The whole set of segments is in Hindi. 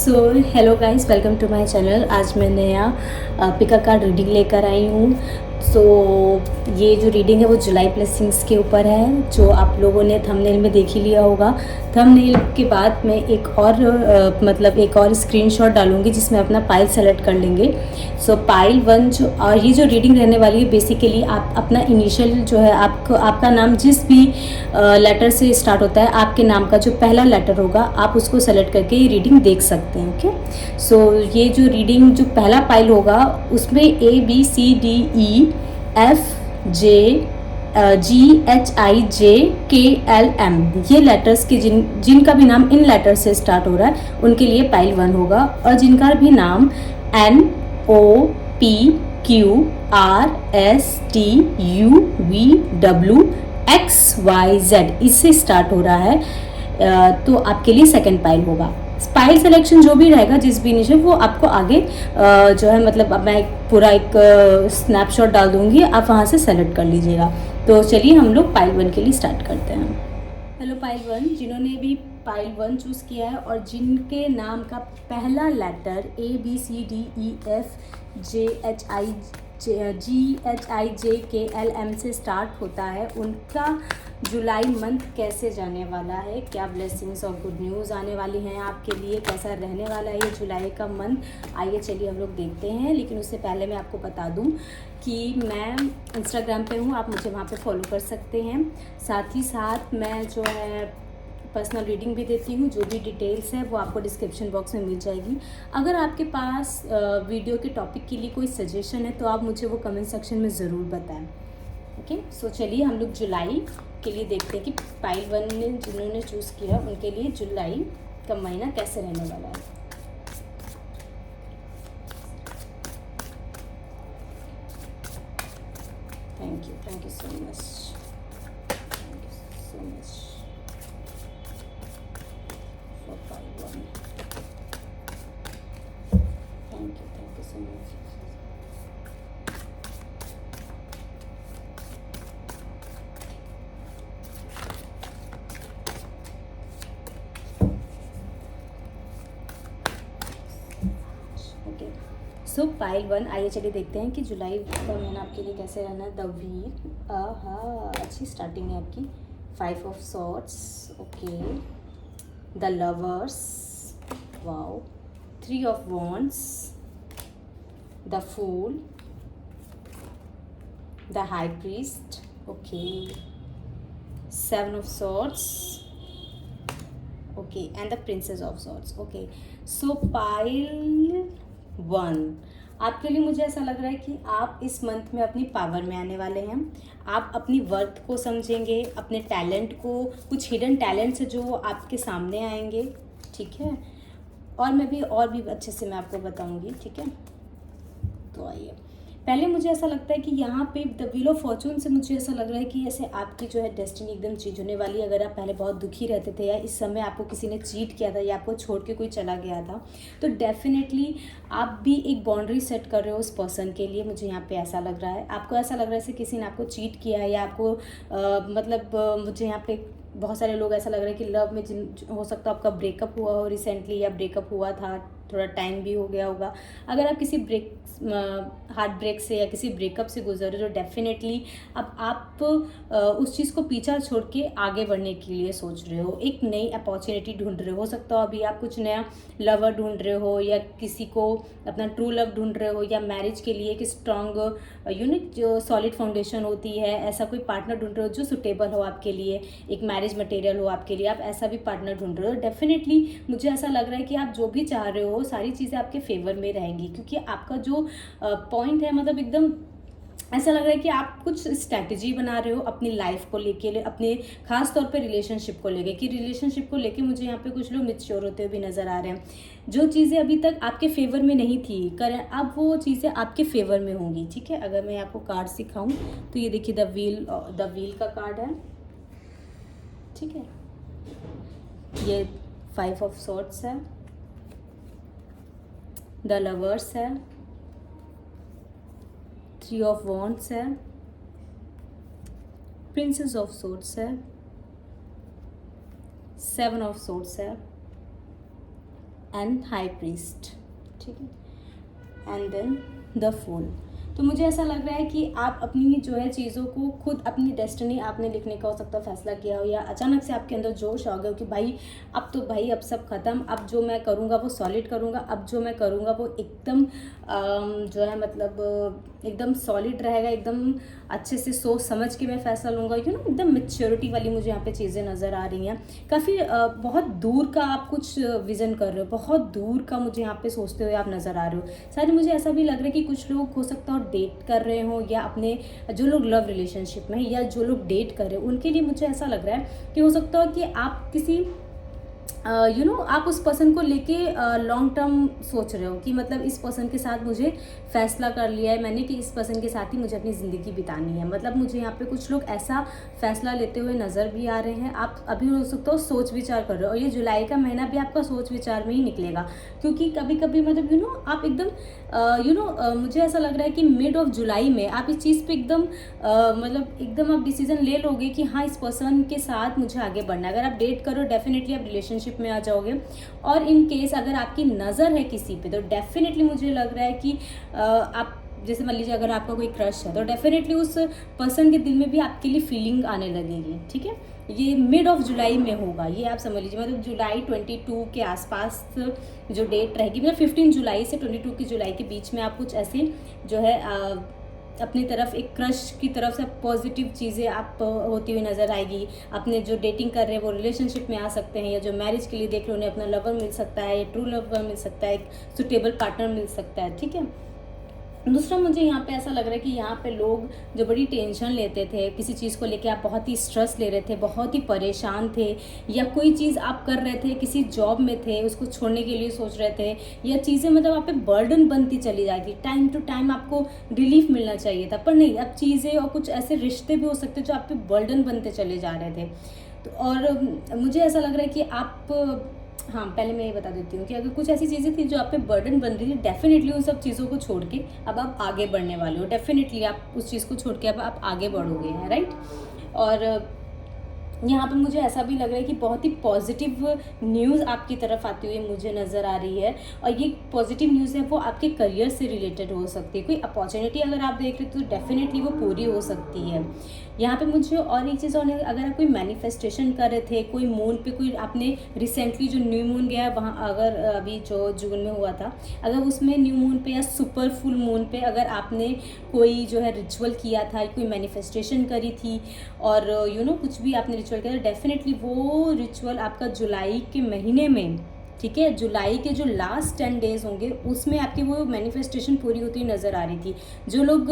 So hello guys, welcome to my channel. आज मैं नया पिका कार्ड रीडिंग लेकर आई हूँ। सो ये जो रीडिंग है वो जुलाई ब्लेसिंग्स के ऊपर है, जो आप लोगों ने थंबनेल में देख ही लिया होगा। थंबनेल के बाद मैं एक और स्क्रीनशॉट डालूंगी जिसमें अपना पाइल सेलेक्ट कर लेंगे। सो पाइल 1 जो और ये जो रीडिंग रहने वाली है, बेसिकली आप अपना इनिशियल जो है, आपका नाम जिस भी लेटर से स्टार्ट होता है, आपके नाम का जो पहला लेटर होगा आप उसको सेलेक्ट करके ये रीडिंग देख सकते हैं। ओके, सो ये जो रीडिंग जो पहला पाइल होगा उसमें ABCDEFGHIJKLM ये लेटर्स के जिनका भी नाम इन लेटर से स्टार्ट हो रहा है उनके लिए पाइल 1 होगा, और जिनका भी नाम NOPQRSTUVWXYZ इससे स्टार्ट हो रहा है, तो आपके लिए सेकंड पाइल होगा। पाइल सिलेक्शन जो भी रहेगा, जिस भी निशे वो आपको आगे जो है, मतलब अब मैं पूरा एक स्नैपशॉट डाल दूंगी, आप वहाँ से सेलेक्ट कर लीजिएगा। तो चलिए हम लोग पाइल 1 के लिए स्टार्ट करते हैं। हेलो पाइल 1, जिन्होंने भी पाइल 1 चूज़ किया है और जिनके नाम का पहला लेटर ABCDEFGHIJKLM से स्टार्ट होता है, उनका जुलाई मंथ कैसे जाने वाला है, क्या ब्लेसिंग्स और गुड न्यूज़ आने वाली हैं आपके लिए, कैसा रहने वाला है ये जुलाई का मंथ, आइए चलिए हम लोग देखते हैं। लेकिन उससे पहले मैं आपको बता दूं कि मैं इंस्टाग्राम पे हूँ, आप मुझे वहाँ पे फॉलो कर सकते हैं। साथ ही साथ मैं जो है पर्सनल रीडिंग भी देती हूँ, जो भी डिटेल्स है वो आपको डिस्क्रिप्शन बॉक्स में मिल जाएगी। अगर आपके पास वीडियो के टॉपिक के लिए कोई सजेशन है तो आप मुझे वो कमेंट सेक्शन में ज़रूर बताएं। ओके, सो चलिए हम लोग जुलाई के लिए देखते हैं कि पाइल 1 ने जिन्होंने चूज़ किया उनके लिए जुलाई का महीना कैसे रहने वाला है। Thank you so much, thank you so much for pile 1। Thank you so much. Okay, so pile 1, आइए चलिए देखते हैं कि जुलाई का महीना आपके लिए कैसे रहना है। द व्हील, अच्छी स्टार्टिंग है आपकी। 5 of swords, okay. The lovers, wow. 3 of wands, the fool, the high priest, okay. 7 of swords, okay, and the princess of swords, okay. So pile 1 आपके लिए मुझे ऐसा लग रहा है कि आप इस मंथ में अपनी पावर में आने वाले हैं। आप अपनी वर्थ को समझेंगे, अपने टैलेंट को, कुछ हिडन टैलेंट्स है जो आपके सामने आएंगे, ठीक है। और भी अच्छे से मैं आपको बताऊंगी, ठीक है। तो आइए, पहले मुझे ऐसा लगता है कि यहाँ पे द व्हील ऑफ फॉर्चून से मुझे ऐसा लग रहा है कि ऐसे आपकी जो है डेस्टिनी एकदम चेंज होने वाली है। अगर आप पहले बहुत दुखी रहते थे या इस समय आपको किसी ने चीट किया था या आपको छोड़ के कोई चला गया था, तो डेफिनेटली आप भी एक बाउंड्री सेट कर रहे हो उस पर्सन के लिए। मुझे यहाँ पे ऐसा लग रहा है, आपको ऐसा लग रहा है जैसे किसी ने आपको चीट किया है या आपको मुझे यहाँ पे बहुत सारे लोग ऐसा लग रहा है कि लव में हो सकता है आपका ब्रेकअप हुआ हो रिसेंटली, या ब्रेकअप हुआ था, थोड़ा टाइम भी हो गया होगा। अगर आप किसी हार्ट ब्रेक से या किसी ब्रेकअप से गुजर रहे हो, तो डेफिनेटली अब आप उस चीज़ को पीछा छोड़ के आगे बढ़ने के लिए सोच रहे हो, एक नई अपॉर्चुनिटी ढूंढ रहे हो सकता हो अभी आप कुछ नया लवर ढूंढ रहे हो, या किसी को अपना ट्रू लव ढूंढ रहे हो, या मैरिज के लिए एक स्ट्रॉन्ग जो सॉलिड फाउंडेशन होती है, ऐसा कोई पार्टनर ढूंढ रहे हो जो सुटेबल हो आपके लिए, एक मैरिज मटेरियल हो आपके लिए, आप ऐसा भी पार्टनर ढूंढ रहे हो। डेफिनेटली मुझे ऐसा लग रहा है कि आप जो भी चाह रहे हो सारी चीज़ें आपके फेवर में रहेंगी, क्योंकि आपका जो पॉइंट है, मतलब एकदम ऐसा लग रहा है कि आप कुछ स्ट्रैटेजी बना रहे हो अपनी लाइफ को लेके, अपने खास तौर पे रिलेशनशिप को लेके, कि रिलेशनशिप को लेके मुझे यहाँ पे कुछ लोग मैच्योर होते हुए भी नज़र आ रहे हैं। जो चीज़ें अभी तक आपके फेवर में नहीं थी करें, अब वो चीज़ें आपके फेवर में होंगी, ठीक है। अगर मैं आपको कार्ड सिखाऊं तो ये देखिए द व्हील का कार्ड है, ठीक है। ये 5 ऑफ सॉर्ड्स है, द लवर्स है, 3 ऑफ वॉन्ड्स है, प्रिंसेस ऑफ सोर्ड्स है, 7 ऑफ सोर्ड्स है, एंड हाई प्रीस्ट, ठीक है, एंड देन द फूल। तो मुझे ऐसा लग रहा है कि आप अपनी जो है चीज़ों को खुद, अपनी डेस्टिनी आपने लिखने का हो सकता है फैसला किया हो, या अचानक से आपके अंदर जोश आ गया हो कि भाई अब सब ख़त्म, अब जो मैं करूँगा वो सॉलिड करूँगा, अब जो मैं करूँगा वो एकदम जो है मतलब एकदम सॉलिड रहेगा, एकदम अच्छे से सोच समझ के मैं फ़ैसला लूँगा, एकदम मेच्योरिटी वाली मुझे यहाँ पे चीज़ें नज़र आ रही हैं। काफ़ी बहुत दूर का आप कुछ विज़न कर रहे हो, बहुत दूर का मुझे यहाँ पे सोचते हुए आप नज़र आ रहे हो। शायद मुझे ऐसा भी लग रहा है कि कुछ लोग हो सकता है डेट कर रहे हो, या अपने जो लोग लव रिलेशनशिप में या जो लोग डेट कर रहे हो उनके लिए मुझे ऐसा लग रहा है कि हो सकता है कि आप किसी आप उस पर्सन को लेके लॉन्ग टर्म सोच रहे हो कि मतलब इस पर्सन के साथ मुझे फैसला कर लिया है मैंने कि इस पर्सन के साथ ही मुझे अपनी ज़िंदगी बितानी है। मतलब मुझे यहाँ पे कुछ लोग ऐसा फैसला लेते हुए नज़र भी आ रहे हैं। आप अभी हो सकता हो सोच विचार कर रहे हो, और ये जुलाई का महीना भी आपका सोच विचार में ही निकलेगा, क्योंकि कभी कभी मतलब आप एकदम मुझे ऐसा लग रहा है कि मिड ऑफ जुलाई में आप इस चीज़ पे एकदम मतलब एकदम आप डिसीजन ले लोगे कि हाँ, इस पर्सन के साथ मुझे आगे बढ़ना है। अगर आप डेट करो डेफिनेटली आप रिलेशनशिप में आ जाओगे, और इन केस अगर आपकी नज़र है किसी पे तो डेफिनेटली मुझे लग रहा है कि आप जैसे मान लीजिए अगर आपका कोई क्रश है तो डेफिनेटली उस पर्सन के दिल में भी आपके लिए फीलिंग आने लगेगी, ठीक है। ये मिड ऑफ जुलाई में होगा, ये आप समझ लीजिए, मतलब जुलाई 22 के आसपास जो डेट रहेगी, मतलब 15 जुलाई से 22 की जुलाई के बीच में आप कुछ ऐसे जो है अपनी तरफ एक क्रश की तरफ से पॉजिटिव चीज़ें आप होती हुई नज़र आएगी। अपने जो डेटिंग कर रहे हैं वो रिलेशनशिप में आ सकते हैं, या जो मैरिज के लिए देख रहे हो उन्हें अपना लवर मिल सकता है, या ट्रू लवर मिल सकता है, एक सुटेबल पार्टनर मिल सकता है, ठीक है। दूसरा मुझे यहाँ पे ऐसा लग रहा है कि यहाँ पे लोग जो बड़ी टेंशन लेते थे किसी चीज़ को लेके, आप बहुत ही स्ट्रेस ले रहे थे, बहुत ही परेशान थे, या कोई चीज़ आप कर रहे थे, किसी जॉब में थे उसको छोड़ने के लिए सोच रहे थे, या चीज़ें मतलब आप पे बर्डन बनती चली जाती, टाइम टू टाइम आपको रिलीफ मिलना चाहिए था, पर नहीं, अब चीज़ें और कुछ ऐसे रिश्ते भी हो सकते जो आप पे बर्डन बनते चले जा रहे थे। तो और मुझे ऐसा लग रहा है कि आप हाँ, पहले मैं ये बता देती हूँ कि अगर कुछ ऐसी चीज़ें थी जो आप पे बर्डन बन रही थी, डेफिनेटली उन सब चीज़ों को छोड़ के अब आप आगे बढ़ने वाले हो। डेफिनेटली आप उस चीज़ को छोड़ के अब आप आगे बढ़ोगे, हैं, राइट। और यहाँ पे मुझे ऐसा भी लग रहा है कि बहुत ही पॉजिटिव न्यूज़ आपकी तरफ आती हुई मुझे नज़र आ रही है, और ये पॉजिटिव न्यूज़ है वो आपके करियर से रिलेटेड हो सकती है। कोई अपॉर्चुनिटी अगर आप देख रहे हो तो डेफिनेटली वो पूरी हो सकती है। यहाँ पे मुझे और एक चीज़, और अगर आप कोई मैनिफेस्टेशन कर रहे थे, कोई मून पे, कोई आपने रिसेंटली जो न्यू मून गया है वहाँ, अगर अभी जो जून में हुआ था, अगर उसमें न्यू मून पे या सुपर फुल मून पे अगर आपने कोई जो है रिचुअल किया था, कोई मैनिफेस्टेशन करी थी, और कुछ भी आपने रिचुअल किया, डेफिनेटली वो रिचुअल आपका जुलाई के महीने में, ठीक है, जुलाई के जो लास्ट 10 डेज होंगे उसमें आपकी वो मैनिफेस्टेशन पूरी होती हुई नज़र आ रही थी। जो लोग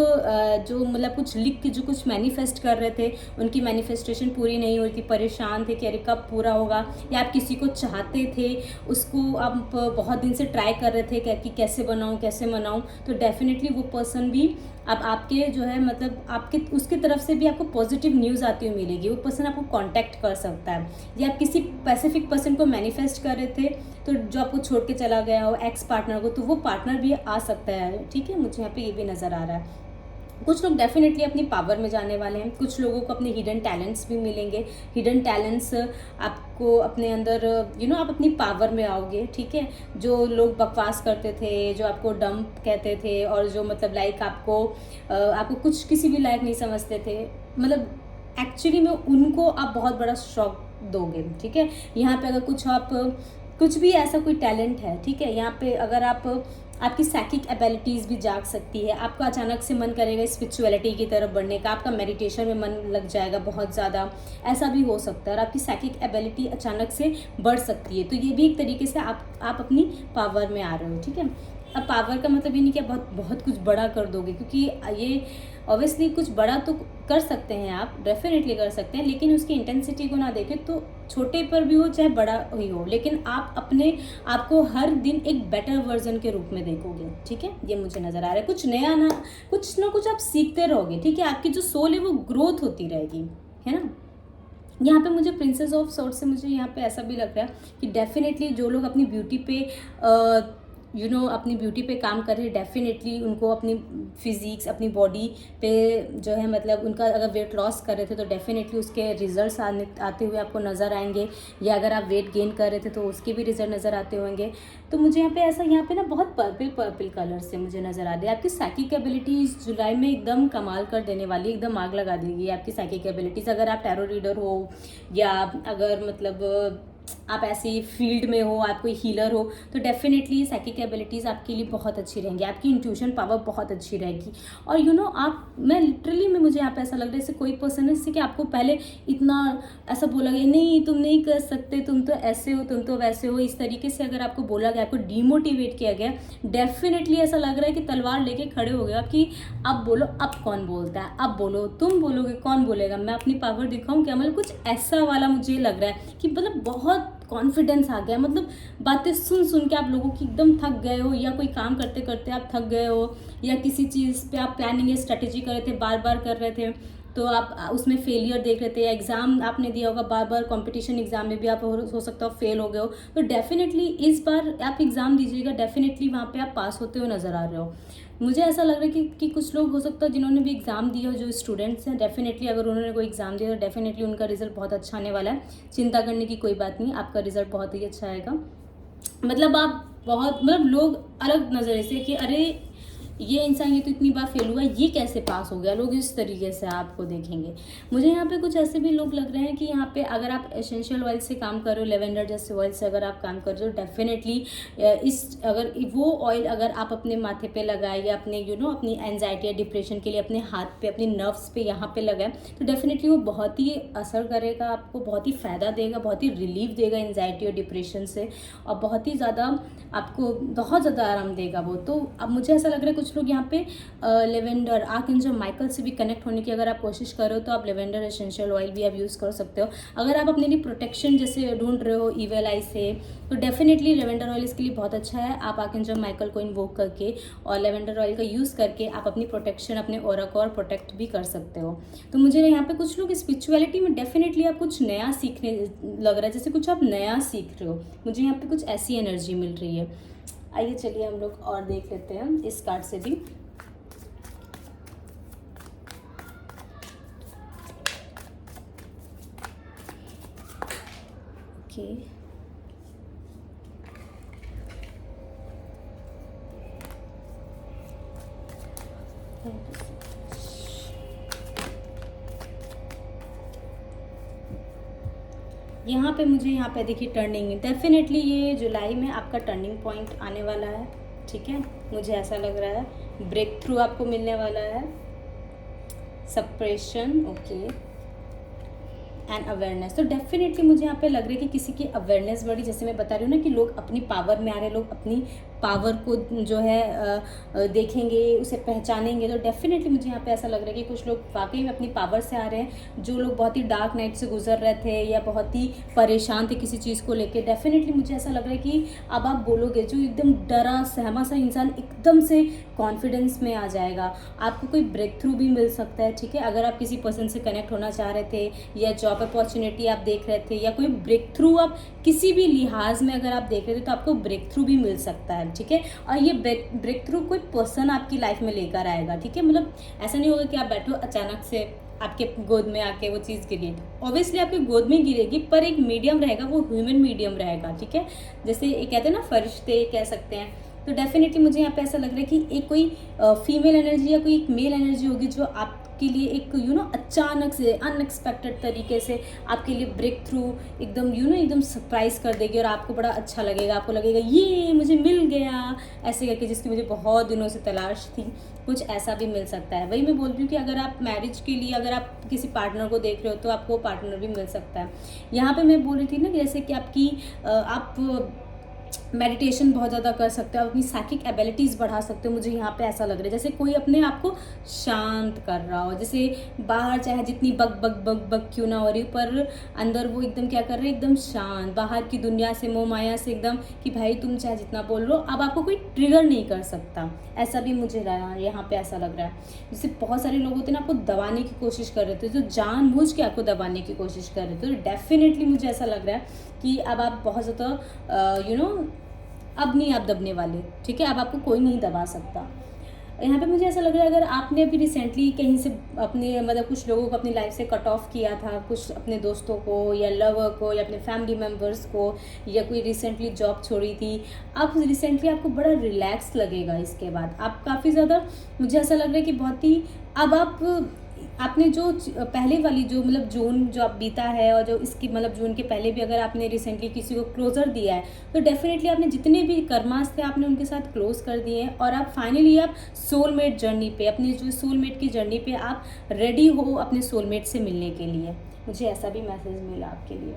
जो मतलब कुछ लिख के जो कुछ मैनिफेस्ट कर रहे थे उनकी मैनिफेस्टेशन पूरी नहीं हो रही थी, परेशान थे कि अरे कब पूरा होगा, या आप किसी को चाहते थे, उसको आप बहुत दिन से ट्राई कर रहे थे कि कैसे बनाऊँ कैसे मनाऊँ, तो डेफिनेटली वो पर्सन भी अब आपके जो है मतलब आपके उसकी तरफ से भी आपको पॉजिटिव न्यूज़ आती हुई मिलेगी। वो पर्सन आपको कांटेक्ट कर सकता है, या आप किसी स्पेसिफिक पर्सन को मैनिफेस्ट कर रहे थे तो जो आपको छोड़ के चला गया हो एक्स पार्टनर को, तो वो पार्टनर भी आ सकता है, ठीक है। मुझे यहाँ पे ये भी नज़र आ रहा है। कुछ लोग डेफिनेटली अपनी पावर में जाने वाले हैं, कुछ लोगों को अपने हिडन टैलेंट्स भी मिलेंगे। हिडन टैलेंट्स आपको अपने अंदर आप अपनी पावर में आओगे, ठीक है। जो लोग बकवास करते थे, जो आपको डम्प कहते थे, और जो मतलब लाइक आपको कुछ किसी भी लायक नहीं समझते थे, मतलब एक्चुअली में उनको आप बहुत बड़ा शॉक दोगे, ठीक है। यहाँ पे अगर कुछ भी ऐसा कोई टैलेंट है, ठीक है, यहाँ पे अगर आपकी साइकिक एबिलिटीज़ भी जाग सकती है, आपका अचानक से मन करेगा स्पिरिचुअलिटी की तरफ बढ़ने का, आपका मेडिटेशन में मन लग जाएगा बहुत ज़्यादा, ऐसा भी हो सकता है, और आपकी साइकिक एबिलिटी अचानक से बढ़ सकती है। तो ये भी एक तरीके से आप अपनी पावर में आ रहे हो, ठीक है। अब पावर का मतलब ये नहीं कि आप बहुत कुछ बड़ा कर दोगे, क्योंकि ये ऑब्वियसली कुछ बड़ा तो कर सकते हैं आप, डेफिनेटली कर सकते हैं, लेकिन उसकी इंटेंसिटी को ना देखें तो छोटे पर भी हो चाहे बड़ा ही हो, लेकिन आप अपने आपको हर दिन एक बेटर वर्जन के रूप में देखोगे, ठीक है। ये मुझे नज़र आ रहा है, कुछ नया ना कुछ आप सीखते रहोगे, ठीक है। आपकी जो सोल है वो ग्रोथ होती रहेगी, है ना। यहाँ पे मुझे प्रिंसेस ऑफ सॉर्ड्स से मुझे यहाँ पे ऐसा भी लग रहा है कि डेफिनेटली जो लोग अपनी ब्यूटी पे अपनी ब्यूटी पे काम कर रहे हैं, डेफिनेटली उनको अपनी फिजिक्स, अपनी बॉडी पे जो है मतलब उनका अगर वेट लॉस कर रहे थे तो डेफिनेटली उसके रिजल्ट्स आते हुए आपको नज़र आएंगे, या अगर आप वेट गेन कर रहे थे तो उसके भी रिजल्ट नज़र आते होंगे। तो मुझे यहाँ पे ना बहुत पर्पल कलर से मुझे नज़र आ रही है। आपकी साइकिक एबिलिटी इस जुलाई में एकदम कमाल कर देने वाली, एकदम आग लगा देगी आपकी साइकिक एबिलिटीज़। अगर आप टैरो रीडर हो, या अगर मतलब आप ऐसी फील्ड में हो, आप कोई हीलर हो, तो डेफिनेटली साइकिक एबिलिटीज़ आपके लिए बहुत अच्छी रहेंगी, आपकी इंट्यूशन पावर बहुत अच्छी रहेगी। और आप, मैं लिटरली में मुझे यहाँ पे ऐसा लग रहा है जैसे कोई पर्सन है जैसे कि आपको पहले इतना ऐसा बोला गया, नहीं तुम नहीं कर सकते, तुम तो ऐसे हो, तुम तो वैसे हो, इस तरीके से अगर आपको बोला गया, आपको डीमोटिवेट किया गया, डेफिनेटली ऐसा लग रहा है कि तलवार लेके खड़े हो गया कि अब बोलो, अब कौन बोलता है, अब बोलो, तुम बोलोगे, कौन बोलेगा, मैं अपनी पावर दिखाऊं क्या, मतलब कुछ ऐसा वाला मुझे लग रहा है कि मतलब बहुत कॉन्फिडेंस आ गया। मतलब बातें सुन सुन के आप लोगों की एकदम थक गए हो, या कोई काम करते करते आप थक गए हो, या किसी चीज़ पे आप प्लानिंग या स्ट्रेटेजी कर रहे थे, बार बार कर रहे थे तो आप उसमें फेलियर देख रहे थे, या एग्ज़ाम आपने दिया होगा बार बार, कंपटीशन एग्ज़ाम में भी आप हो सकता हो फेल हो गए हो, तो डेफिनेटली इस बार आप एग्ज़ाम दीजिएगा, डेफिनेटली वहाँ पे आप पास होते हुए नज़र आ रहे हो। मुझे ऐसा लग रहा है कि कुछ लोग हो सकता है जिन्होंने भी एग्ज़ाम दिया हो, जो स्टूडेंट्स हैं, डेफिनेटली अगर उन्होंने कोई एग्ज़ाम दिया तो डेफिनेटली उनका रिजल्ट बहुत अच्छा आने वाला है। चिंता करने की कोई बात नहीं, आपका रिजल्ट बहुत ही अच्छा आएगा। मतलब आप बहुत, मतलब लोग अलग नज़रिए से कि अरे ये इंसान ये तो इतनी बार फेल हुआ, ये कैसे पास हो गया, लोग इस तरीके से आपको देखेंगे। मुझे यहाँ पे कुछ ऐसे भी लोग लग रहे हैं कि यहाँ पे अगर आप एसेंशियल ऑयल से काम कर रहे हो, लेवेंडर जैसे ऑयल से अगर आप काम कर रहे हो, डेफिनेटली अगर वो ऑयल अगर आप अपने माथे पे लगाए, या अपने अपनी एंजाइटी या डिप्रेशन के लिए अपने हाथ पे, अपने नर्व्स पे, यहाँ पे लगाए, तो डेफिनेटली वो बहुत ही असर करेगा, आपको बहुत ही फ़ायदा देगा, बहुत ही रिलीफ देगा एंजाइटी और डिप्रेशन से, और बहुत ही ज़्यादा आपको बहुत ज़्यादा आराम देगा वो। तो अब मुझे ऐसा लग रहा है कुछ लोग यहाँ पे लेवेंडर, आर्कएंजल माइकल से भी कनेक्ट होने की अगर आप कोशिश कर रहे हो तो आप लेवेंडर एसेंशियल ऑयल भी आप यूज़ कर सकते हो। अगर आप अपने लिए प्रोटेक्शन जैसे ढूंढ रहे हो इविल आई से, तो डेफिनेटली लेवेंडर ऑयल इसके लिए बहुत अच्छा है। आप आर्कएंजल माइकल को इन्वोक करके और लेवेंडर ऑयल का यूज़ करके आप अपनी प्रोटेक्शन, अपने ऑरा को और प्रोटेक्ट भी कर सकते हो। तो मुझे यहाँ पे कुछ लोग स्पिरिचुअलिटी में डेफिनेटली आप कुछ नया सीखने लग रहा है, जैसे कुछ आप नया सीख रहे हो, मुझे यहाँ पे कुछ ऐसी एनर्जी मिल रही है। आइए चलिए हम लोग और देख लेते हैं इस कार्ड से भी। ओके, यहाँ पे मुझे यहाँ पे देखिए टर्निंग, डेफिनेटली ये जुलाई में आपका टर्निंग पॉइंट आने वाला है, ठीक है, मुझे ऐसा लग रहा है। ब्रेक थ्रू आपको मिलने वाला है, सप्रेशन, ओके, एंड अवेयरनेस। तो डेफिनेटली मुझे यहाँ पे लग रहा है कि किसी की अवेयरनेस बढ़ी, जैसे मैं बता रही हूँ ना कि लोग अपनी पावर में आ रहे हैं, लोग अपनी पावर को जो है देखेंगे, उसे पहचानेंगे। तो डेफिनेटली मुझे यहाँ पे ऐसा लग रहा है कि कुछ लोग वाकई में अपनी पावर से आ रहे हैं। जो लोग बहुत ही डार्क नाइट से गुजर रहे थे या बहुत ही परेशान थे किसी चीज़ को लेके, डेफिनेटली मुझे ऐसा लग रहा है कि अब आप बोलोगे, जो एकदम डरा सहमा सा इंसान एकदम से कॉन्फिडेंस में आ जाएगा। आपको कोई ब्रेक थ्रू भी मिल सकता है, ठीक है, अगर आप किसी पर्सन से कनेक्ट होना चाह रहे थे, या जॉब अपॉर्चुनिटी आप देख रहे थे, या कोई ब्रेक थ्रू आप किसी भी लिहाज में अगर आप देख रहे थे, तो आपको ब्रेक थ्रू भी मिल सकता है, ठीक है। और ये ब्रेक थ्रू कोई पर्सन आपकी लाइफ में लेकर आएगा, ठीक है, मतलब ऐसा नहीं होगा कि आप बैठो अचानक से आपके गोद में आके वो चीज़ गिरी। ऑब्वियसली आपके गोद में गिरेगी, पर एक मीडियम रहेगा, वो ह्यूमन मीडियम रहेगा, ठीक है, जैसे ये कहते हैं ना फरिश्ते कह सकते हैं। तो डेफिनेटली मुझे यहाँ पे ऐसा लग रहा है कि एक कोई फीमेल एनर्जी या कोई एक मेल एनर्जी होगी जो आपके लिए एक अचानक से अनएक्सपेक्टेड तरीके से आपके लिए ब्रेक थ्रू एकदम एकदम सरप्राइज कर देगी, और आपको बड़ा अच्छा लगेगा, आपको लगेगा ये मुझे मिल गया ऐसे करके, जिसकी मुझे बहुत दिनों से तलाश थी। कुछ ऐसा भी मिल सकता है। वही मैं बोल रही हूँ कि अगर आप मैरिज के लिए अगर आप किसी पार्टनर को देख रहे हो तो आपको पार्टनर भी मिल सकता है। यहाँ पे मैं बोल रही थी ना जैसे कि आपकी आप मेडिटेशन बहुत ज़्यादा कर सकते हो, आप अपनी साइकिक एबिलिटीज़ बढ़ा सकते हो। मुझे यहाँ पे ऐसा लग रहा है जैसे कोई अपने आप को शांत कर रहा हो, जैसे बाहर चाहे जितनी बग बग बग बग क्यों ना हो रही, पर अंदर वो एकदम क्या कर रहे हैं, एकदम शांत, बाहर की दुनिया से, मोह माया से एकदम कि भाई तुम चाहे जितना बोल लो, अब आपको कोई ट्रिगर नहीं कर सकता। ऐसा भी मुझे यहाँ पे ऐसा लग रहा है। जैसे बहुत सारे लोग होते हैं ना, आपको दबाने की कोशिश कर रहे थे, जो जानबूझ के आपको दबाने की कोशिश कर रहे थे। तो डेफिनेटली मुझे ऐसा लग रहा है कि अब आप बहुत ज़्यादा अब नहीं आप दबने वाले, ठीक है। अब आपको कोई नहीं दबा सकता। यहाँ पे मुझे ऐसा लग रहा है अगर आपने अभी रिसेंटली कहीं से अपने मतलब कुछ लोगों को अपनी लाइफ से कट ऑफ किया था, कुछ अपने दोस्तों को या लवर को या अपने फैमिली मेम्बर्स को, या कोई रिसेंटली जॉब छोड़ी थी, अब रिसेंटली आपको बड़ा रिलैक्स लगेगा। इसके बाद आप काफ़ी ज़्यादा, मुझे ऐसा लग रहा है कि बहुत ही, अब आपने जो पहले वाली जो मतलब जून जो आप बीता है और जो इसकी मतलब जून के पहले भी अगर आपने रिसेंटली किसी को क्लोजर दिया है तो डेफिनेटली आपने जितने भी कर्मास थे आपने उनके साथ क्लोज कर दिए हैं, और आप फाइनली आप सोलमेट जर्नी पे, अपनी जो सोलमेट की जर्नी पे आप रेडी हो अपने सोलमेट से मिलने के लिए। मुझे ऐसा भी मैसेज मिला आपके लिए।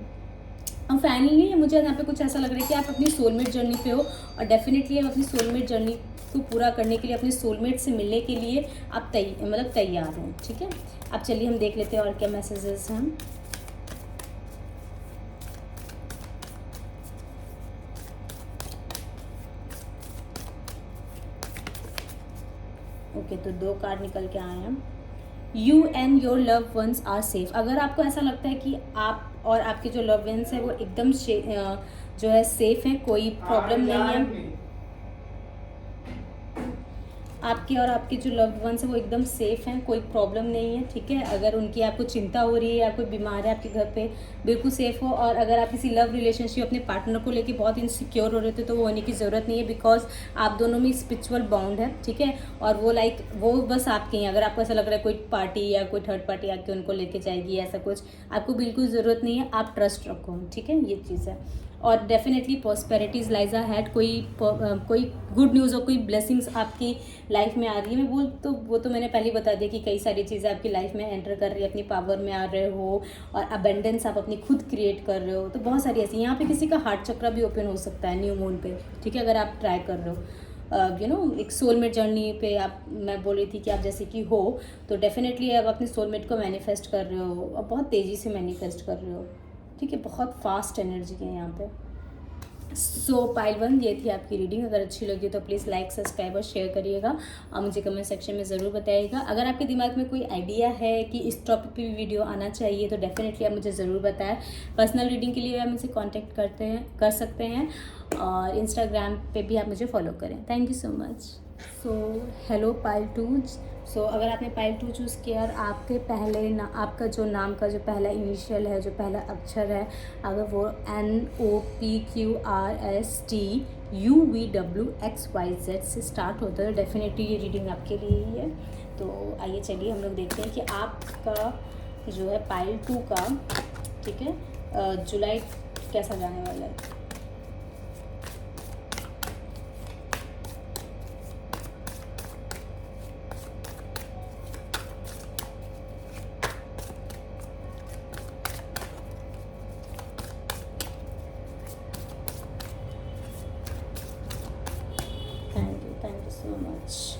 और फाइनली मुझे यहाँ पे कुछ ऐसा लग रहा है कि आप अपनी सोलमेट जर्नी पे हो, और डेफिनेटली आप अपनी सोलमेट जर्नी को पूरा करने के लिए, अपने सोलमेट से मिलने के लिए आप तैयार हो, ठीक है। अब चलिए हम देख लेते हैं और क्या मैसेजेस हैं। ओके, तो 2 कार्ड निकल के आए हैं। You and your love ones are safe. अगर आपको ऐसा लगता है कि आप और आपके जो लव वंस हैं वो एकदम जो है सेफ हैं, कोई प्रॉब्लम नहीं है, आपके और आपके जो लव्ड वंस हैं वो एकदम सेफ हैं, कोई प्रॉब्लम नहीं है, ठीक है। अगर उनकी आपको चिंता हो रही है या कोई बीमार है आपके घर पे, बिल्कुल सेफ हो। और अगर आप किसी लव रिलेशनशिप अपने पार्टनर को लेके बहुत इनसिक्योर हो रहे थे तो वो होने की ज़रूरत नहीं है, बिकॉज आप दोनों में स्पिरिचुअल बॉन्ड है, ठीक है। और वो वो बस आपके हैं। अगर आपको ऐसा लग रहा है कोई पार्टी या कोई थर्ड पार्टी आके उनको लेके जाएगी, ऐसा कुछ आपको बिल्कुल ज़रूरत नहीं है, आप ट्रस्ट रखो, ठीक है। ये चीज़ है। और डेफिनेटली पॉस्पेरिटीज़ लाइज अहेड, कोई गुड न्यूज़ और कोई ब्लेसिंग्स आपकी लाइफ में आ रही है। मैं वो तो मैंने पहले ही बता दिया कि कई सारी चीज़ें आपकी लाइफ में एंटर कर रही है, अपनी पावर में आ रहे हो, और अबेंडेंस आप अपनी खुद क्रिएट कर रहे हो। तो बहुत सारी ऐसी, यहाँ पे किसी का हार्ट चक्र भी ओपन हो सकता है न्यू मून पे, ठीक है, अगर आप ट्राई कर रहे हो। एक सोलमेट जर्नी पे आप, मैं बोल रही थी कि आप जैसे कि हो, तो डेफिनेटली आप अपने सोलमेट को मैनिफेस्ट कर रहे हो, और बहुत तेज़ी से मैनिफेस्ट कर रहे हो, ठीक है। बहुत फास्ट एनर्जी है यहाँ पे। सो पाइल 1, ये थी आपकी रीडिंग। अगर अच्छी लगी तो प्लीज़ लाइक, सब्सक्राइब और शेयर करिएगा, और मुझे कमेंट सेक्शन में ज़रूर बताइएगा। अगर आपके दिमाग में कोई आइडिया है कि इस टॉपिक पे भी वीडियो आना चाहिए तो डेफिनेटली आप मुझे ज़रूर बताएं। पर्सनल रीडिंग के लिए आप मुझे कांटेक्ट कर सकते हैं, और इंस्टाग्राम पे भी आप मुझे फॉलो करें। Thank you so much. So hello pile 2। सो अगर आपने पाइल 2 चूज़ किया और आपके पहले आपका जो नाम का जो पहला इनिशियल है, जो पहला अक्षर है, अगर वो NOPQRSTUVWXYZ से स्टार्ट होता है, डेफिनेटली ये रीडिंग आपके लिए ही है। तो आइए चलिए हम लोग देखते हैं कि आपका जो है पाइल 2 का, ठीक है, जुलाई कैसा जाने वाला है। Thank you so much.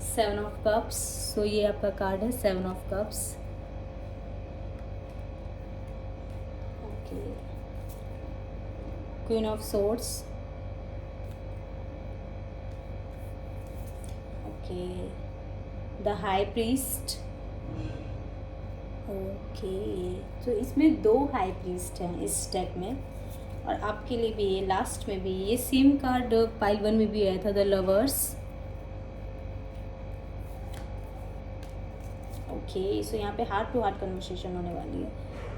Seven of cups. So ये आपका कार्ड है 7 of cups. Okay, queen of swords. Okay, the high priest. Okay, तो इसमें 2 हाई प्रीस्ट हैं इस डेक में, और आपके लिए भी ये लास्ट में भी ये सेम कार्ड पाइल 1 में भी आया था, द लवर्स। ओके, सो यहाँ पे हार्ट टू हार्ट कन्वर्सेशन होने वाली है।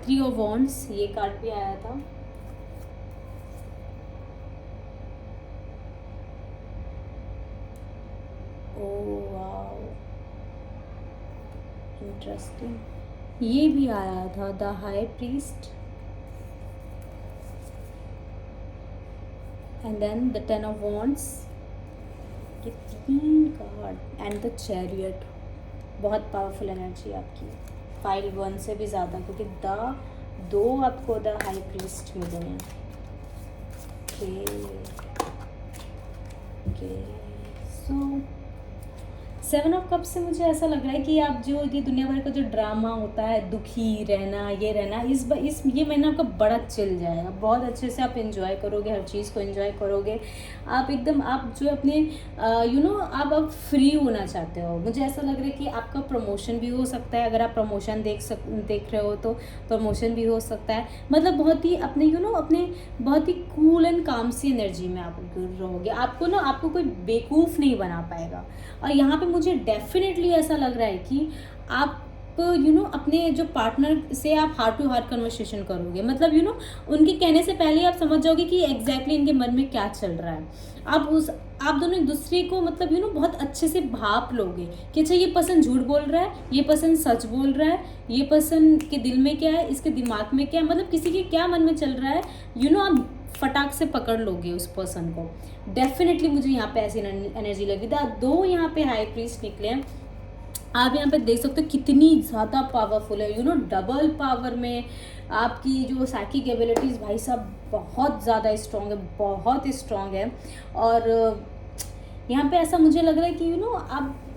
3 ऑफ वॉन्ड्स, ये कार्ड भी आया था। ओह वाओ, इंटरेस्टिंग, ये भी आया था, the high priest, and then the 10 of wands. ये 3 कार्ड एंड द चैरियट। बहुत पावरफुल एनर्जी आपकी, पाइल 1 से भी ज़्यादा, क्योंकि 2 आपको द हाई प्रीस्ट मिले हैं। ओके, सो 7 ऑफ कप से मुझे ऐसा लग रहा है कि आप जो ये दुनिया भर का जो ड्रामा होता है, दुखी रहना, ये रहना, इस ये महीना आपका बड़ा चिल जाएगा, बहुत अच्छे से आप एंजॉय करोगे, हर चीज़ को एंजॉय करोगे। आप एकदम आप जो अपने आप अब फ्री होना चाहते हो। मुझे ऐसा लग रहा है कि आपका प्रमोशन भी हो सकता है, अगर आप प्रमोशन देख रहे हो तो प्रमोशन भी हो सकता है। मतलब बहुत ही अपने अपने बहुत ही कूल एंड काम सी एनर्जी में आप रहोगे। आपको कोई बेवकूफ़ नहीं बना पाएगा। और यहाँ पे मुझे डेफिनेटली ऐसा लग रहा है कि आप अपने जो पार्टनर से आप हार्ट टू हार्ट कन्वर्सेशन करोगे। मतलब उनके कहने से पहले आप समझ जाओगे कि एग्जैक्टली इनके मन में क्या चल रहा है। आप दोनों एक दूसरे को मतलब बहुत अच्छे से भाप लोगे कि अच्छा ये पर्सन झूठ बोल रहा है, ये पर्सन सच बोल रहा है, ये पर्सन के दिल में क्या है, इसके दिमाग में क्या है, मतलब किसी के क्या मन में चल रहा है, आप फटाक से पकड़ लोगे उस पर्सन को। डेफिनेटली मुझे यहाँ पे ऐसी एनर्जी लगी। दो यहाँ पे हाई प्रीस्ट निकले हैं। आप यहाँ पे देख सकते हो कितनी ज़्यादा पावरफुल है, डबल पावर में आपकी जो साइकिक एबिलिटीज़ भाई साहब बहुत ज़्यादा स्ट्रॉन्ग है, बहुत स्ट्रॉन्ग है। और यहाँ पे ऐसा मुझे लग रहा है कि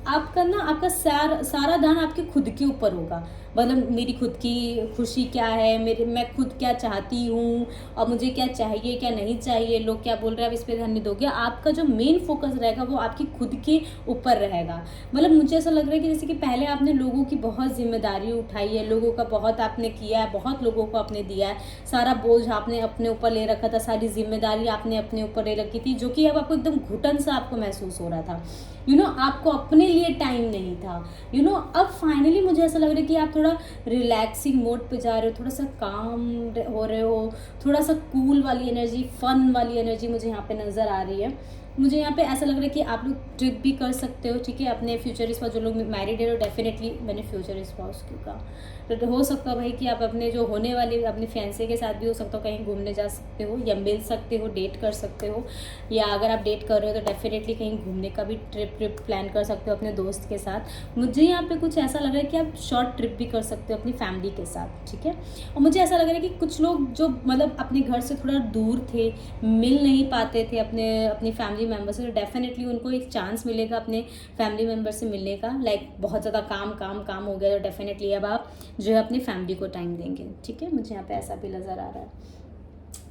आपका सारा ध्यान आपके खुद के ऊपर होगा। मतलब मेरी खुद की खुशी क्या है, मैं खुद क्या चाहती हूँ और मुझे क्या चाहिए क्या नहीं चाहिए, लोग क्या बोल रहे हैं, आप इस पर ध्यान नहीं दोगे। आपका जो मेन फोकस रहेगा वो आपकी खुद के ऊपर रहेगा। मतलब मुझे ऐसा लग रहा है कि जैसे कि पहले आपने लोगों की बहुत जिम्मेदारी उठाई है, लोगों का बहुत आपने किया है, बहुत लोगों को आपने दिया है, सारा बोझ आपने अपने ऊपर ले रखा था, सारी जिम्मेदारी आपने अपने ऊपर ले रखी थी, जो कि अब आपको एकदम घुटन सा आपको महसूस हो रहा था। आपको अपने लिए टाइम नहीं था। अब फाइनली मुझे ऐसा लग रहा है कि आप थोड़ा रिलैक्सिंग मोड पे जा रहे हो, थोड़ा सा काम हो रहे हो, थोड़ा सा कूल वाली एनर्जी, फन वाली एनर्जी मुझे यहाँ पे नज़र आ रही है। मुझे यहाँ पे ऐसा लग रहा है कि आप लोग ट्रिप भी कर सकते हो, ठीक है, अपने फ्यूचर स्पाउस, जो लोग मैरिड है डेफिनेटली, मैंने फ्यूचर स्पाउस क्यों कहा, तो हो सकता है भाई कि आप अपने जो होने वाले अपने फैंसे के साथ भी हो सकता हो कहीं घूमने जा सकते हो, या मिल सकते हो, डेट कर सकते हो, या अगर आप डेट कर रहे हो तो डेफिनेटली कहीं घूमने का भी ट्रिप प्लान कर सकते हो अपने दोस्त के साथ। मुझे यहाँ पे कुछ ऐसा लग रहा है कि आप शॉर्ट ट्रिप भी कर सकते हो अपनी फैमिली के साथ, ठीक है। और मुझे ऐसा लग रहा है कि कुछ लोग जो मतलब अपने घर से थोड़ा दूर थे, मिल नहीं पाते थे अपनी फैमिली मेम्बर से, तो डेफिनेटली उनको एक चांस मिलेगा अपने फैमिली मेम्बर से मिलने का। लाइक बहुत ज़्यादा काम हो गया तो डेफिनेटली अब आप जो है अपनी फैमिली को टाइम देंगे, ठीक है। मुझे यहाँ पे ऐसा भी नज़र आ रहा है।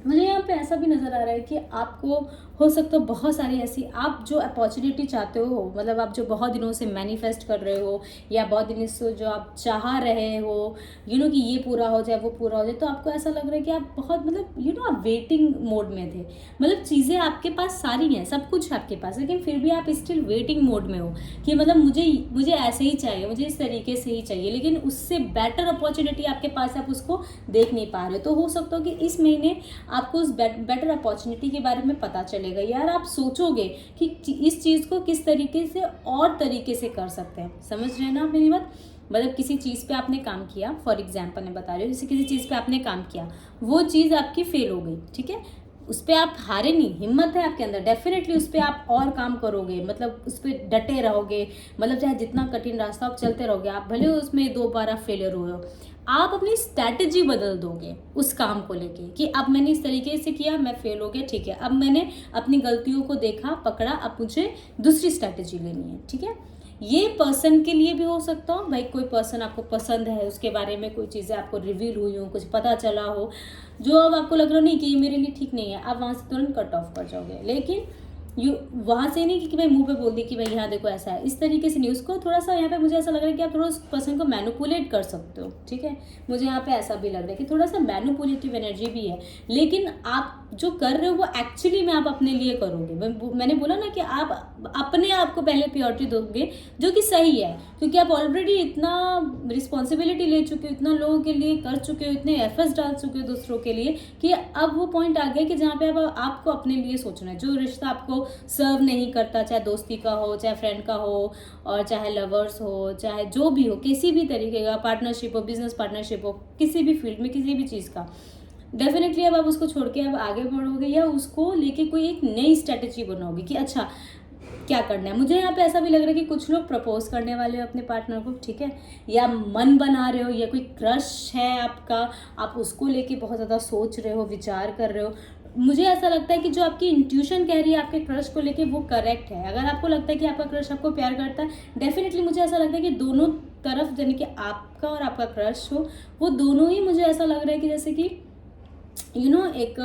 मुझे यहाँ पे ऐसा भी नज़र आ रहा है कि आपको हो सकता है बहुत सारी ऐसी आप जो अपॉर्चुनिटी चाहते हो, मतलब आप जो बहुत दिनों से मैनिफेस्ट कर रहे हो, या बहुत दिनों से जो आप चाह रहे हो कि ये पूरा हो जाए वो पूरा हो जाए, तो आपको ऐसा लग रहा है कि आप बहुत मतलब आप वेटिंग मोड में थे। मतलब चीज़ें आपके पास सारी हैं, सब कुछ आपके पास, लेकिन फिर भी आप स्टिल वेटिंग मोड में हो कि मतलब मुझे ऐसे ही चाहिए, मुझे इस तरीके से ही चाहिए, लेकिन उससे बेटर अपॉर्चुनिटी आपके पास, आप उसको देख नहीं पा रहे। तो हो सकता है कि इस महीने आपको उस बेटर अपॉर्चुनिटी के बारे में पता चलेगा, यार आप सोचोगे कि इस चीज़ को किस तरीके से और तरीके से कर सकते हैं। समझ रहे हैं ना आप मेरी बात? मतलब किसी चीज़ पे आपने काम किया, फॉर एग्जांपल मैं बता रही हूँ, जैसे किसी चीज़ पे आपने काम किया, वो चीज़ आपकी फेल हो गई, ठीक है, उस पर आप हारे नहीं, हिम्मत है आपके अंदर, डेफिनेटली उस पर आप और काम करोगे, मतलब उस पर डटे रहोगे, मतलब चाहे जितना कठिन रास्ता आप चलते रहोगे, आप भले उसमें 2 बार आप फेलियर हुए हो, आप अपनी स्ट्रैटेजी बदल दोगे उस काम को लेके कि अब मैंने इस तरीके से किया, मैं फेल हो गया, ठीक है, अब मैंने अपनी गलतियों को देखा, पकड़ा, अब मुझे दूसरी स्ट्रैटेजी लेनी है, ठीक है। ये पर्सन के लिए भी हो सकता हो, भाई कोई पर्सन आपको पसंद है, उसके बारे में कोई चीज़ें आपको रिवील हुई हो, कुछ पता चला हो, जो अब आपको लग रहा नहीं कि ये मेरे लिए ठीक नहीं है, आप वहाँ से तुरंत कट ऑफ कर जाओगे। लेकिन वहाँ से नहीं कि भाई मुंह पे बोल दी कि भाई यहाँ देखो ऐसा है, इस तरीके से नहीं, उसको थोड़ा सा यहाँ पे मुझे ऐसा लग रहा है कि आप थोड़ा उस पर्सन को मैनिपुलेट कर सकते हो, ठीक है। मुझे यहाँ पे ऐसा भी लग रहा है कि थोड़ा सा मैनिपुलेटिव एनर्जी भी है, लेकिन आप जो कर रहे हो वो एक्चुअली में आप अपने लिए करोगे। मैंने बोला ना कि आप अपने आप को पहले प्योरिटी दोगे, जो कि सही है, क्योंकि आप ऑलरेडी इतना रिस्पॉन्सिबिलिटी ले चुके हो, इतना लोगों के लिए कर चुके हो, इतने एफर्ट्स डाल चुके हो दूसरों के लिए, कि अब वो पॉइंट आ गया कि जहाँ पे अब आपको अपने लिए सोचना है। जो रिश्ता आपको सर्व नहीं करता, चाहे दोस्ती का हो, चाहे फ्रेंड का हो, और चाहे लवर्स हो, चाहे जो भी हो, किसी भी तरीके का पार्टनरशिप हो, बिजनेस पार्टनरशिप हो, किसी भी फील्ड में किसी भी चीज़ का, डेफिनेटली अब आप उसको छोड़ के अब आगे बढ़ोगे, या उसको लेके कोई एक नई स्ट्रेटेजी बनाओगे कि अच्छा क्या करना है। मुझे यहाँ पे ऐसा भी लग रहा है कि कुछ लोग प्रपोज करने वाले हो अपने पार्टनर को, ठीक है, या मन बना रहे हो, या कोई क्रश है आपका, आप उसको लेके बहुत ज़्यादा सोच रहे हो, विचार कर रहे हो, मुझे ऐसा लगता है कि जो आपकी इंट्यूशन कह रही है आपके क्रश को लेके वो करेक्ट है। अगर आपको लगता है कि आपका क्रश आपको प्यार करता है, डेफिनेटली मुझे ऐसा लगता है कि दोनों तरफ, यानी कि आपका और आपका क्रश हो, वो दोनों ही, मुझे ऐसा लग रहा है कि जैसे कि एक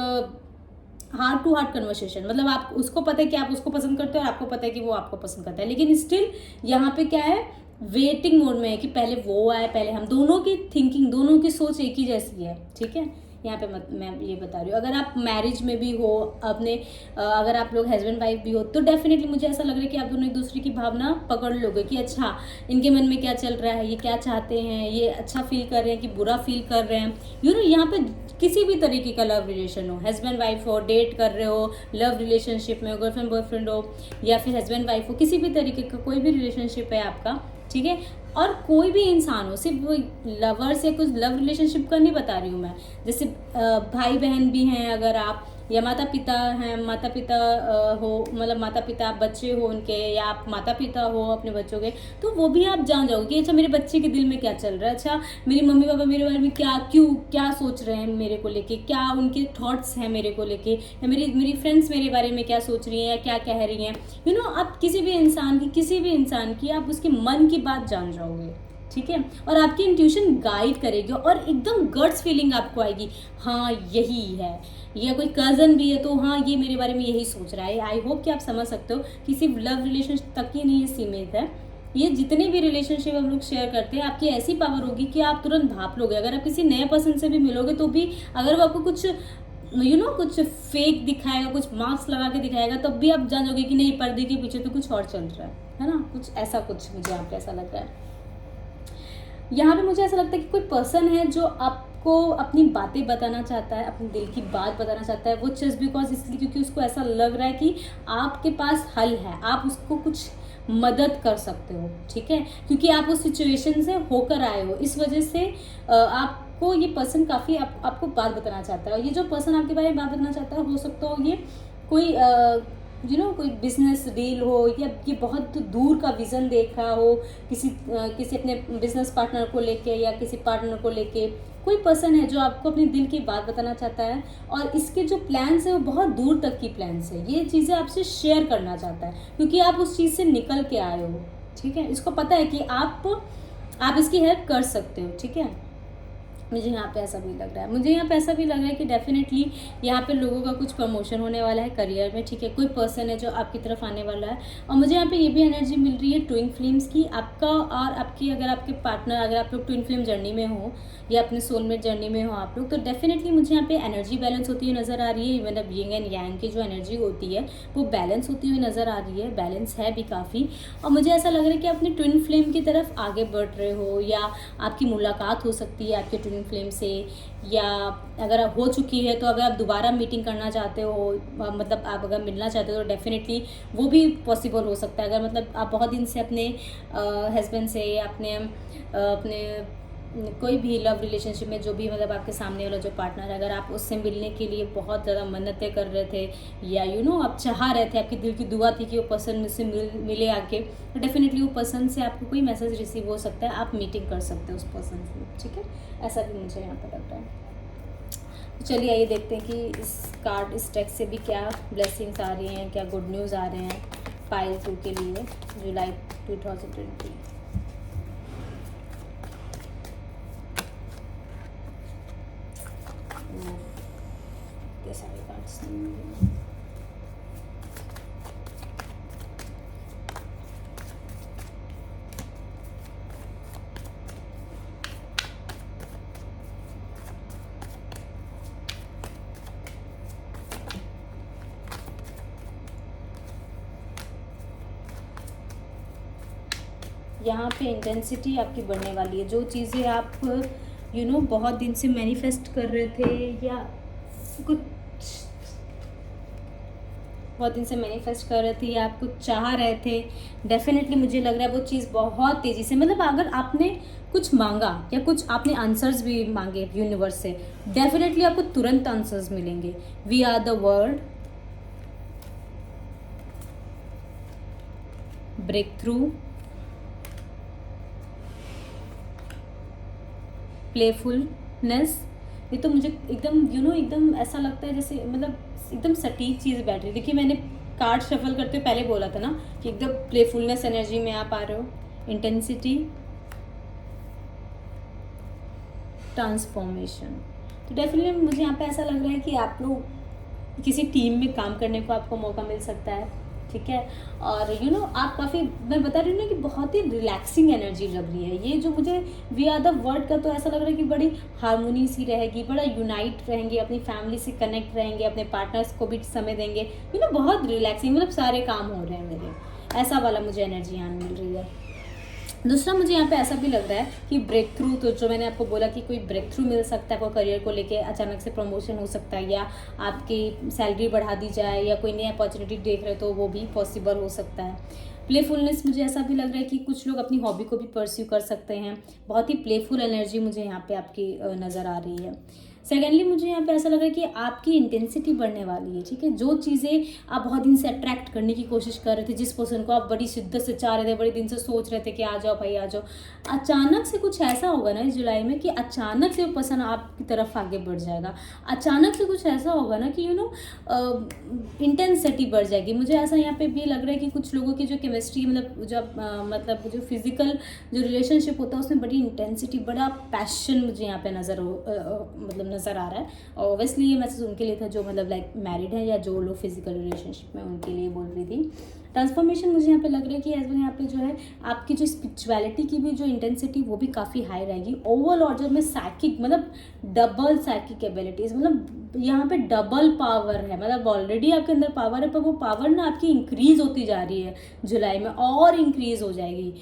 हार्ट टू हार्ट कन्वर्सेशन, मतलब आप उसको पता है कि आप उसको पसंद करते हो और आपको पता है कि वो आपको पसंद करता है, लेकिन स्टिल यहाँ पे क्या है, वेटिंग मोड में है कि पहले वो आए, पहले हम। दोनों की थिंकिंग, दोनों की सोच एक ही जैसी है, ठीक है। यहाँ पे मैं ये बता रही हूँ, अगर आप मैरिज में भी हो अपने, अगर आप लोग हस्बैंड वाइफ भी हो, तो डेफिनेटली मुझे ऐसा लग रहा है कि आप दोनों एक दूसरे की भावना पकड़ लोगे कि अच्छा इनके मन में क्या चल रहा है, ये क्या चाहते हैं, ये अच्छा फील कर रहे हैं कि बुरा फील कर रहे हैं। यहाँ पे किसी भी तरीके का लव रिलेशन हो, हस्बैंड वाइफ हो, डेट कर रहे हो, लव रिलेशनशिप में गर्लफ्रेंड बॉयफ्रेंड हो, या फिर हस्बैंड वाइफ हो, किसी भी तरीके का कोई भी रिलेशनशिप है आपका, ठीक है। और कोई भी इंसान हो, सिर्फ लवर्स या कुछ लव रिलेशनशिप का नहीं बता रही हूँ मैं, जैसे भाई बहन भी हैं अगर आप, या माता पिता हैं, माता पिता हो, मतलब माता पिता बच्चे हो उनके, या आप माता पिता हो अपने बच्चों के, तो वो भी आप जान जाओगे कि अच्छा मेरे बच्चे के दिल में क्या चल रहा है, अच्छा मेरी मम्मी पापा मेरे बारे में क्या सोच रहे हैं मेरे को लेके, क्या उनके थॉट्स हैं मेरे को लेके, या मेरी फ्रेंड्स मेरे बारे में क्या सोच रही हैं या क्या कह रही हैं। आप किसी भी इंसान की आप उसके मन की बात जान जाओगे, ठीक है। और आपकी इंट्यूशन गाइड करेगी और एकदम गट्स फीलिंग आपको आएगी, हाँ यही है। या कोई कज़न भी है तो हाँ ये मेरे बारे में यही सोच रहा है। आई होप कि आप समझ सकते हो कि सिर्फ लव रिलेशनशिप तक ही नहीं ये सीमित है, ये जितने भी रिलेशनशिप हम लोग शेयर करते हैं, आपकी ऐसी पावर होगी कि आप तुरंत भाप लोगे। अगर आप किसी नए पर्सन से भी मिलोगे तो भी अगर वो आपको कुछ कुछ फेक दिखाएगा, कुछ मार्क्स लगा के दिखाएगा, तब भी आप जान जाओगे कि नहीं, पर्दे के पीछे तो कुछ और चल रहा है ना, कुछ ऐसा, कुछ मुझे यहाँ पे ऐसा लग रहा है। यहाँ पे मुझे ऐसा लगता है कि कोई पर्सन है जो आपको अपनी बातें बताना चाहता है, अपने दिल की बात बताना चाहता है, वो जस्ट बिकॉज इसलिए क्योंकि उसको ऐसा लग रहा है कि आपके पास हल है, आप उसको कुछ मदद कर सकते हो, ठीक है, क्योंकि आप उस सिचुएशन से होकर आए हो, इस वजह से आपको ये पर्सन काफ़ी आपको बात बताना चाहता है। और ये जो पर्सन आपके बारे में बात बताना चाहता है, हो सकता हो ये कोई कोई बिजनेस डील हो, या ये बहुत दूर का विज़न देख रहा हो किसी अपने बिजनेस पार्टनर को लेके, या किसी पार्टनर को लेके। कोई पर्सन है जो आपको अपने दिल की बात बताना चाहता है, और इसके जो प्लान्स है वो बहुत दूर तक की प्लान्स है, ये चीज़ें आपसे शेयर करना चाहता है क्योंकि आप उस चीज़ से निकल के आए हो, ठीक है। इसको पता है कि आप इसकी हेल्प कर सकते हो, ठीक है। मुझे यहाँ पे ऐसा भी लग रहा है, कि डेफिनेटली यहाँ पे लोगों का कुछ प्रमोशन होने वाला है करियर में, ठीक है। कोई पर्सन है जो आपकी तरफ आने वाला है, और मुझे यहाँ पे ये भी एनर्जी मिल रही है ट्विन फ्लेम्स की, आपका और आपकी, अगर आपके पार्टनर, अगर आप लोग ट्विन फ्लेम जर्नी में हो या अपने सोलमेट जर्नी में हो आप लोग, तो डेफिनेटली मुझे यहाँ पे एनर्जी बैलेंस होती हुई नज़र आ रही है। इवन अब यिंग एंड यांग की जो एनर्जी होती है वो बैलेंस होती हुई नज़र आ रही है, बैलेंस है भी काफ़ी। और मुझे ऐसा लग रहा है कि अपने ट्विन फ्लेम की तरफ आगे बढ़ रहे हो, या आपकी मुलाकात हो सकती है आपके ट्विन फ्लेम से, या अगर आप हो चुकी है तो अगर आप दोबारा मीटिंग करना चाहते हो, मतलब आप अगर मिलना चाहते हो तो डेफिनेटली वो भी पॉसिबल हो सकता है। अगर मतलब आप बहुत दिन से अपने हस्बैंड से, अपने कोई भी लव रिलेशनशिप में जो भी, मतलब आपके सामने वाला जो पार्टनर है, अगर आप उससे मिलने के लिए बहुत ज़्यादा मन्नतें कर रहे थे, या आप चाह रहे थे, आपकी दिल की दुआ थी कि वो पर्सन मुझसे मिले आके, तो डेफिनेटली वो पर्सन से आपको कोई मैसेज रिसीव हो सकता है, आप मीटिंग कर सकते हो उस पर्सन से, ठीक है। ऐसा भी मुझे यहाँ पर लगता है। तो चलिए आइए देखते हैं कि इस टेक्स्ट से भी क्या ब्लेसिंग्स आ रही हैं, क्या गुड न्यूज़ आ रहे हैं पाइल 2 के लिए जुलाई 2020। सारे कार्ड्स यहाँ पे इंटेंसिटी आपकी बढ़ने वाली है। जो चीज़ें आप बहुत दिन से मैनिफेस्ट कर रहे थे, या कुछ बहुत दिन से मैनिफेस्ट कर रहे थे, या आप कुछ चाह रहे थे, डेफिनेटली मुझे लग रहा है वो चीज़ बहुत तेज़ी से, मतलब अगर आपने कुछ मांगा या कुछ आपने आंसर्स भी मांगे यूनिवर्स से, डेफिनेटली आपको तुरंत आंसर्स मिलेंगे। We are the world, break through, playfulness, ये तो मुझे एकदम एकदम ऐसा लगता है जैसे मतलब एकदम सटीक चीज़ बैठ रही है। देखिए मैंने कार्ड शफल करते हुए पहले बोला था ना कि एकदम प्लेफुलनेस एनर्जी में आप आ रहे हो, इंटेंसिटी, ट्रांसफॉर्मेशन। तो डेफिनेटली मुझे यहाँ पे ऐसा लग रहा है कि आप लोग किसी टीम में काम करने को आपको मौका मिल सकता है, ठीक है। और आप काफ़ी, मैं बता रही हूँ ना कि बहुत ही रिलैक्सिंग एनर्जी लग रही है। ये जो मुझे वी आर द वर्ड का तो ऐसा लग रहा है कि बड़ी हारमोनी सी रहेगी, बड़ा यूनाइट रहेंगे, अपनी फैमिली से कनेक्ट रहेंगे, अपने पार्टनर्स को भी समय देंगे, बहुत रिलैक्सिंग, मतलब सारे काम हो रहे हैं मेरे, ऐसा वाला मुझे एनर्जी यहाँ मिल रही है। दूसरा मुझे यहाँ पे ऐसा भी लग रहा है कि ब्रेक थ्रू, तो जो मैंने आपको बोला कि कोई ब्रेक थ्रू मिल सकता है आपको करियर को लेके, अचानक से प्रमोशन हो सकता है, या आपकी सैलरी बढ़ा दी जाए, या कोई नई अपॉर्चुनिटी देख रहे तो वो भी पॉसिबल हो सकता है। प्लेफुलनेस, मुझे ऐसा भी लग रहा है कि कुछ लोग अपनी हॉबी को भी परस्यू कर सकते हैं। बहुत ही प्लेफुल एनर्जी मुझे यहाँ पे आपकी नज़र आ रही है। सेकेंडली मुझे यहाँ पे ऐसा लग रहा है कि आपकी इंटेंसिटी बढ़ने वाली है, ठीक है। जो चीज़ें आप बहुत दिन से अट्रैक्ट करने की कोशिश कर रहे थे, जिस पर्सन को आप बड़ी शिद्दत से चाह रहे थे, बड़े दिन से सोच रहे थे कि आ जाओ भाई आ जाओ, अचानक से कुछ ऐसा होगा ना इस जुलाई में कि अचानक से वो पर्सन आपकी तरफ आगे बढ़ जाएगा। अचानक से कुछ ऐसा होगा ना कि इंटेंसिटी बढ़ जाएगी। मुझे ऐसा यहाँ पे भी लग रहा है कि कुछ लोगों की जो केमिस्ट्री, मतलब जो फिजिकल जो रिलेशनशिप होता है उसमें बड़ी इंटेंसिटी, बड़ा पैशन मुझे यहाँ पे नज़र आ रहा है। और ऑब्वियसली ये मैसेज उनके लिए था जो लाइक मैरिड है, या जो लोग फिजिकल रिलेशनशिप में, उनके लिए बोल रही थी। ट्रांसफॉर्मेशन मुझे यहाँ पे लग रहा है कि एज वेल यहाँ पे जो है आपकी जो स्पिरिचुअलिटी की भी जो इंटेंसिटी वो भी काफ़ी हाई रहेगी। ओवरऑल ऑर्डर में साइकिक, डबल साइकिक एबिलिटीज़, यहाँ पे डबल पावर है, ऑलरेडी आपके अंदर पावर है, पर वो पावर ना आपकी इंक्रीज होती जा रही है जुलाई में, और इंक्रीज हो जाएगी।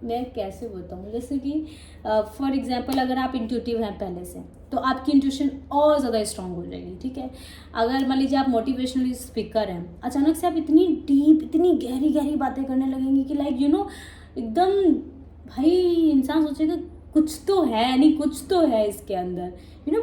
मैं कैसे बताऊँ, जैसे कि फॉर एग्जांपल अगर आप इंट्यूटिव हैं पहले से, तो आपकी इंट्यूशन और ज़्यादा स्ट्रांग हो जाएगी, ठीक है। अगर मान लीजिए आप मोटिवेशनल स्पीकर हैं, अचानक से आप इतनी डीप, इतनी गहरी गहरी बातें करने लगेंगे कि लाइक एकदम भाई इंसान सोचेगा कुछ तो है, नहीं कुछ तो है इसके अंदर,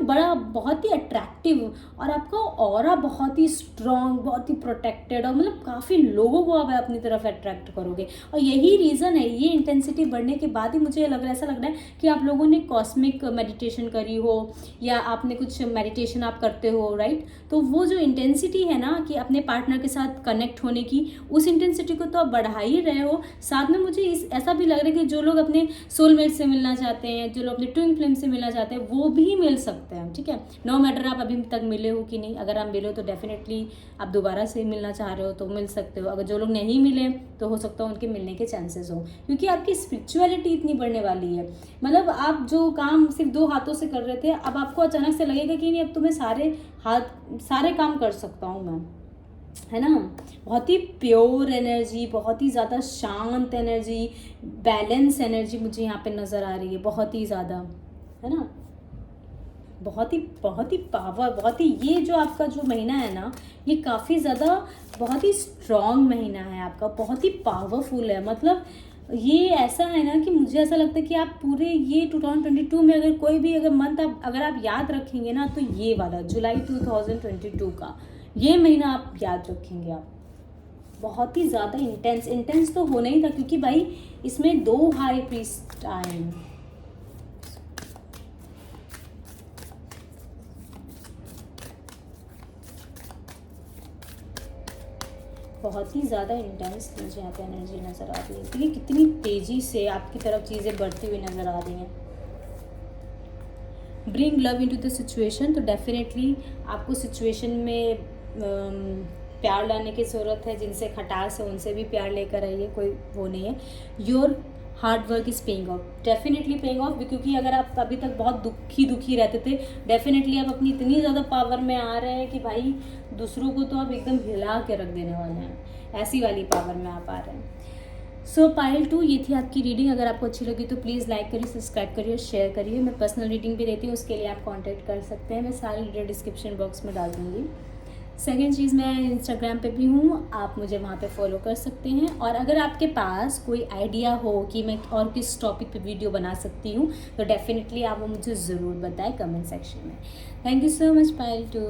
बड़ा बहुत ही अट्रैक्टिव, और आपका ऑरा बहुत ही स्ट्रॉन्ग, बहुत ही प्रोटेक्टेड, और काफ़ी लोगों को आप अपनी तरफ अट्रैक्ट करोगे। और यही रीज़न है, ये इंटेंसिटी बढ़ने के बाद ही मुझे ऐसा लग रहा है कि आप लोगों ने कॉस्मिक मेडिटेशन करी हो, या आपने कुछ मेडिटेशन आप करते हो, राइट। तो वो जो इंटेंसिटी है ना कि अपने पार्टनर के साथ कनेक्ट होने की, उस इंटेंसिटी को तो आप बढ़ा ही रहे हो। साथ में मुझे ऐसा भी लग रहा है कि जो लोग अपने सोलमेट से मिलना चाहते हैं, जो लोग अपने ट्विन फ्लेम से मिलना चाहते हैं, वो भी मिल सकते हैं, ठीक है। नो मैटर आप अभी तक मिले हो कि नहीं, अगर आप मिले हो तो डेफिनेटली आप दोबारा से मिलना चाह रहे हो तो मिल सकते हो। अगर जो लोग नहीं मिले तो हो सकता है उनके मिलने के चांसेस हो, क्योंकि आपकी स्पिरिचुअलिटी इतनी बढ़ने वाली है। आप जो काम सिर्फ 2 हाथों से कर रहे थे, अब आपको अचानक से लगेगा कि नहीं, अब तो मैं सारे काम कर सकता हूँ मैं, है ना। बहुत ही प्योर एनर्जी, बहुत ही ज़्यादा शांत एनर्जी, बैलेंस एनर्जी मुझे यहाँ पे नज़र आ रही है, बहुत ही ज़्यादा, है ना। बहुत ही पावर, बहुत ही, ये जो आपका जो महीना है ना, ये काफ़ी ज़्यादा बहुत ही स्ट्रॉन्ग महीना है आपका, बहुत ही पावरफुल है। ये ऐसा है ना कि मुझे ऐसा लगता है कि आप पूरे ये 2022 में अगर कोई भी मंथ अगर आप याद रखेंगे ना, तो ये वाला जुलाई 2022 का ये महीना आप याद रखेंगे। आप बहुत ही ज़्यादा इंटेंस तो होना ही था, क्योंकि भाई इसमें 2 हाई प्रीस्ट आए हैं। बहुत ही ज़्यादा इंटेंस मुझे यहाँ पे एनर्जी नज़र आ रही है, क्योंकि कितनी तेज़ी से आपकी तरफ चीज़ें बढ़ती हुई नज़र आ रही हैं। Bring love into the situation, तो डेफिनेटली आपको सिचुएशन में प्यार लाने की ज़रूरत है। जिनसे खटास है उनसे भी प्यार लेकर आइए, कोई वो नहीं है। Your hard work is paying off, definitely paying off, क्योंकि अगर आप अभी तक बहुत दुखी रहते थे, डेफिनेटली आप अपनी इतनी ज़्यादा पावर में आ रहे हैं कि भाई दूसरों को तो आप एकदम हिला के रख देने वाले हैं, ऐसी वाली पावर में आप आ रहे हैं। सो पाइल 2 ये थी आपकी रीडिंग। अगर आपको अच्छी लगी तो प्लीज़ लाइक करिए, सब्सक्राइब करिए, शेयर करिए। मैं पर्सनल रीडिंग भी देती हूँ, उसके लिए आप कॉन्टैक्ट कर सकते हैं, मैं सारी डिटेल डिस्क्रिप्शन बॉक्स में डाल दूँगी। सेकेंड चीज़, मैं इंस्टाग्राम पे भी हूँ, आप मुझे वहाँ पे फॉलो कर सकते हैं। और अगर आपके पास कोई आइडिया हो कि मैं और किस टॉपिक पे वीडियो बना सकती हूँ, तो डेफिनेटली आप वो मुझे ज़रूर बताएं कमेंट सेक्शन में। Thank you so much Payal 2।